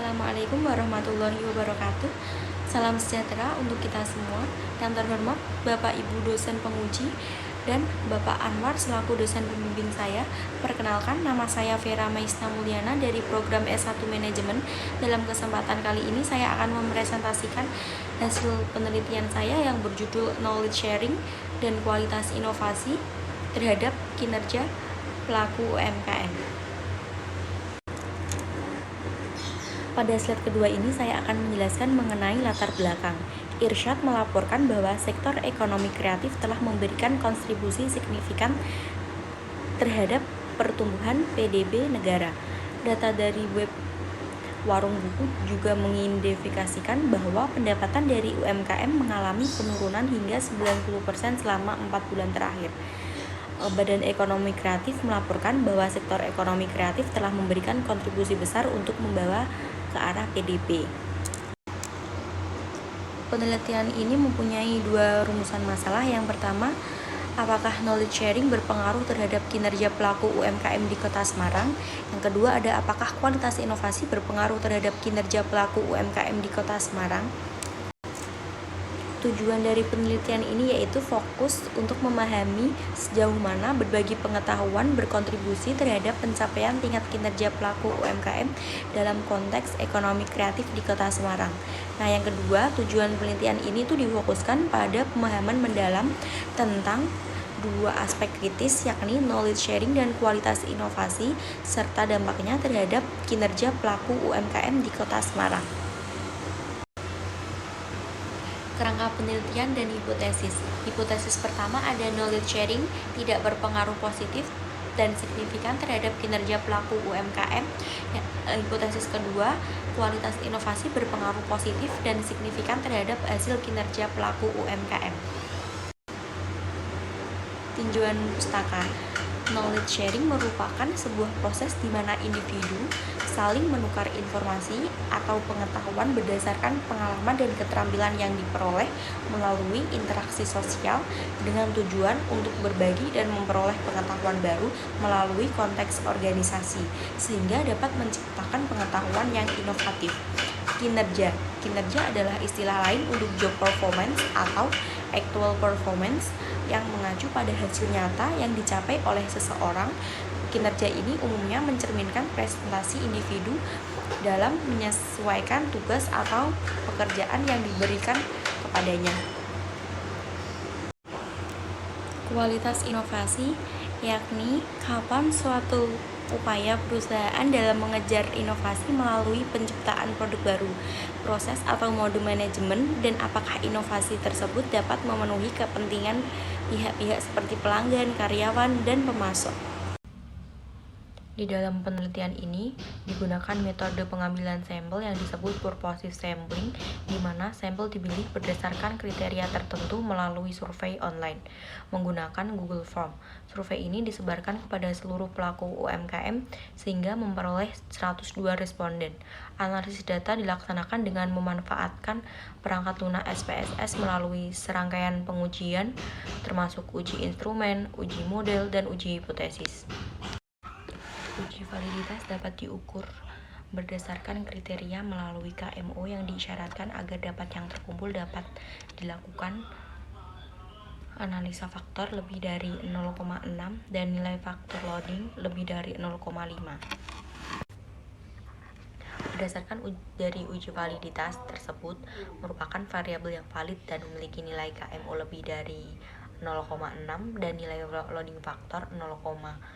Assalamualaikum warahmatullahi wabarakatuh. Salam sejahtera untuk kita semua. Yang terhormat Bapak Ibu dosen penguji dan Bapak Anwar selaku dosen pembimbing saya. Perkenalkan, nama saya Vera Maisna Mulyana dari program S1 Manajemen. Dalam kesempatan kali ini saya akan mempresentasikan hasil penelitian saya yang berjudul Knowledge Sharing dan Kualitas Inovasi terhadap kinerja pelaku UMKM. Pada slide kedua ini saya akan menjelaskan mengenai latar belakang. Irsyad melaporkan bahwa sektor ekonomi kreatif telah memberikan kontribusi signifikan terhadap pertumbuhan PDB negara. Data dari web Warung Buku juga mengidentifikasikan bahwa pendapatan dari UMKM mengalami penurunan hingga 90% selama 4 bulan terakhir. Badan Ekonomi Kreatif melaporkan bahwa sektor ekonomi kreatif telah memberikan kontribusi besar untuk membawa ke arah PDB. Penelitian ini mempunyai dua rumusan masalah. Yang pertama, apakah knowledge sharing berpengaruh terhadap kinerja pelaku UMKM di Kota Semarang? Yang kedua, ada apakah kualitas inovasi berpengaruh terhadap kinerja pelaku UMKM di Kota Semarang? Tujuan dari penelitian ini yaitu fokus untuk memahami sejauh mana berbagi pengetahuan berkontribusi terhadap pencapaian tingkat kinerja pelaku UMKM dalam konteks ekonomi kreatif di Kota Semarang. Nah, yang kedua, tujuan penelitian ini tuh difokuskan pada pemahaman mendalam tentang dua aspek kritis, yakni knowledge sharing dan kualitas inovasi, serta dampaknya terhadap kinerja pelaku UMKM di Kota Semarang. Kerangka penelitian dan hipotesis. Hipotesis pertama, ada knowledge sharing tidak berpengaruh positif dan signifikan terhadap kinerja pelaku UMKM. Hipotesis kedua, kualitas inovasi berpengaruh positif dan signifikan terhadap hasil kinerja pelaku UMKM. Tinjauan pustaka. Knowledge sharing merupakan sebuah proses di mana individu saling menukar informasi atau pengetahuan berdasarkan pengalaman dan keterampilan yang diperoleh melalui interaksi sosial dengan tujuan untuk berbagi dan memperoleh pengetahuan baru melalui konteks organisasi, sehingga dapat menciptakan pengetahuan yang inovatif. Kinerja adalah istilah lain untuk job performance atau actual performance yang mengacu pada hasil nyata yang dicapai oleh seseorang. Kinerja ini umumnya mencerminkan prestasi individu dalam menyesuaikan tugas atau pekerjaan yang diberikan kepadanya. Kualitas inovasi, yakni kapan suatu upaya perusahaan dalam mengejar inovasi melalui penciptaan produk baru, proses atau mode manajemen, dan apakah inovasi tersebut dapat memenuhi kepentingan pihak-pihak seperti pelanggan, karyawan, dan pemasok. Di dalam penelitian ini digunakan metode pengambilan sampel yang disebut purposive sampling, di mana sampel dipilih berdasarkan kriteria tertentu melalui survei online menggunakan Google Form. Survei ini disebarkan kepada seluruh pelaku UMKM sehingga memperoleh 102 responden. Analisis data dilaksanakan dengan memanfaatkan perangkat lunak SPSS melalui serangkaian pengujian termasuk uji instrumen, uji model, dan uji hipotesis. Uji validitas dapat diukur berdasarkan kriteria melalui KMO yang diisyaratkan agar yang terkumpul dapat dilakukan analisa faktor lebih dari 0,6 dan nilai faktor loading lebih dari 0,5. Berdasarkan dari uji validitas tersebut merupakan variabel yang valid dan memiliki nilai KMO lebih dari 0,6 dan nilai loading faktor 0,50.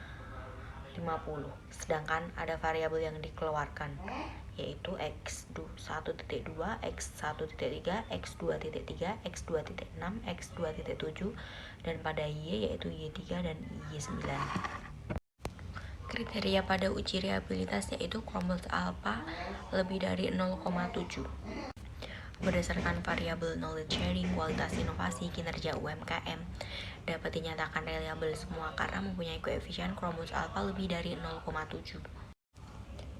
Sedangkan ada variabel yang dikeluarkan yaitu X1.2, X1.3, X2.3, X2.6, X2.7 dan pada Y yaitu Y3 dan Y9. Kriteria pada uji reliabilitas yaitu Chromos alpha lebih dari 0,7. Berdasarkan variabel knowledge sharing, kualitas inovasi, kinerja UMKM dapat dinyatakan reliable semua karena mempunyai koefisien Chromos alpha lebih dari 0,7.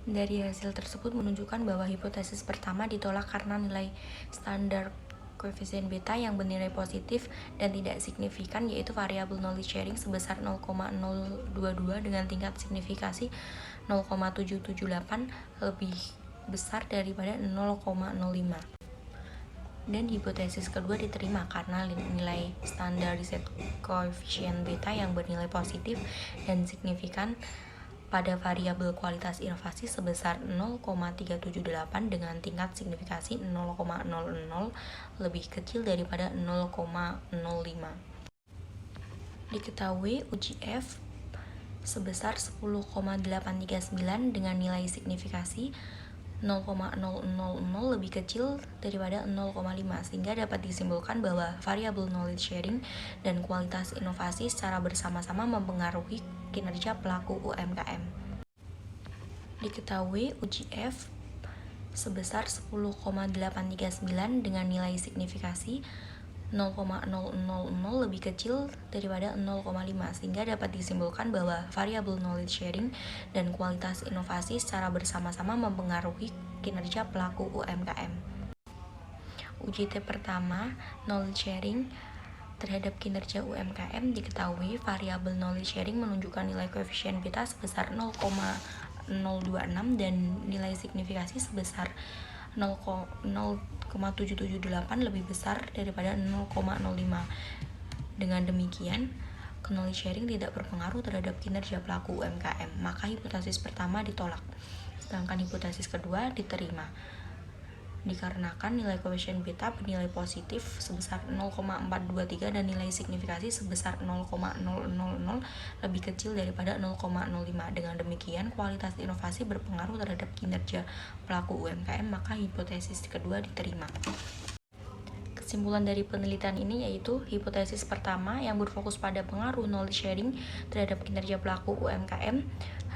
Dari hasil tersebut menunjukkan bahwa hipotesis pertama ditolak karena nilai standar koefisien beta yang bernilai positif dan tidak signifikan, yaitu variabel knowledge sharing sebesar 0,022 dengan tingkat signifikasi 0,778 lebih besar daripada 0,05. Dan hipotesis kedua diterima karena nilai standardized coefficient beta yang bernilai positif dan signifikan pada variabel kualitas inovasi sebesar 0,378 dengan tingkat signifikasi 0,00 lebih kecil daripada 0,05. Diketahui uji F sebesar 10,839 dengan nilai signifikasi 0,000 lebih kecil daripada 0,5 sehingga dapat disimpulkan bahwa variabel knowledge sharing dan kualitas inovasi secara bersama-sama mempengaruhi kinerja pelaku UMKM. Diketahui uji F sebesar 10,839 dengan nilai signifikasi 0,000 lebih kecil daripada 0,5 sehingga dapat disimpulkan bahwa variabel knowledge sharing dan kualitas inovasi secara bersama-sama mempengaruhi kinerja pelaku UMKM. Uji T pertama, knowledge sharing terhadap kinerja UMKM. Diketahui variabel knowledge sharing menunjukkan nilai koefisien beta sebesar 0,026 dan nilai signifikasi sebesar 0,778 lebih besar daripada 0,05. Dengan demikian, knowledge sharing tidak berpengaruh terhadap kinerja pelaku UMKM, maka hipotesis pertama ditolak. Sedangkan hipotesis kedua diterima. Dikarenakan nilai koefisien beta bernilai positif sebesar 0,423 dan nilai signifikasi sebesar 0,000 lebih kecil daripada 0,05. Dengan demikian, kualitas inovasi berpengaruh terhadap kinerja pelaku UMKM, maka hipotesis kedua diterima. Kesimpulan dari penelitian ini yaitu hipotesis pertama yang berfokus pada pengaruh knowledge sharing terhadap kinerja pelaku UMKM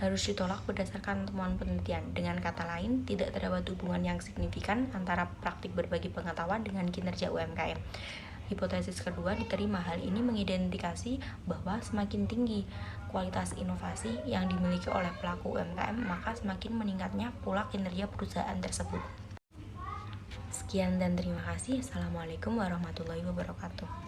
harus ditolak berdasarkan temuan penelitian. Dengan kata lain, tidak terdapat hubungan yang signifikan antara praktik berbagi pengetahuan dengan kinerja UMKM. Hipotesis kedua diterima. Hal ini mengidentifikasi bahwa semakin tinggi kualitas inovasi yang dimiliki oleh pelaku UMKM, maka semakin meningkatnya pula kinerja perusahaan tersebut. Sekian dan terima kasih. Assalamualaikum warahmatullahi wabarakatuh.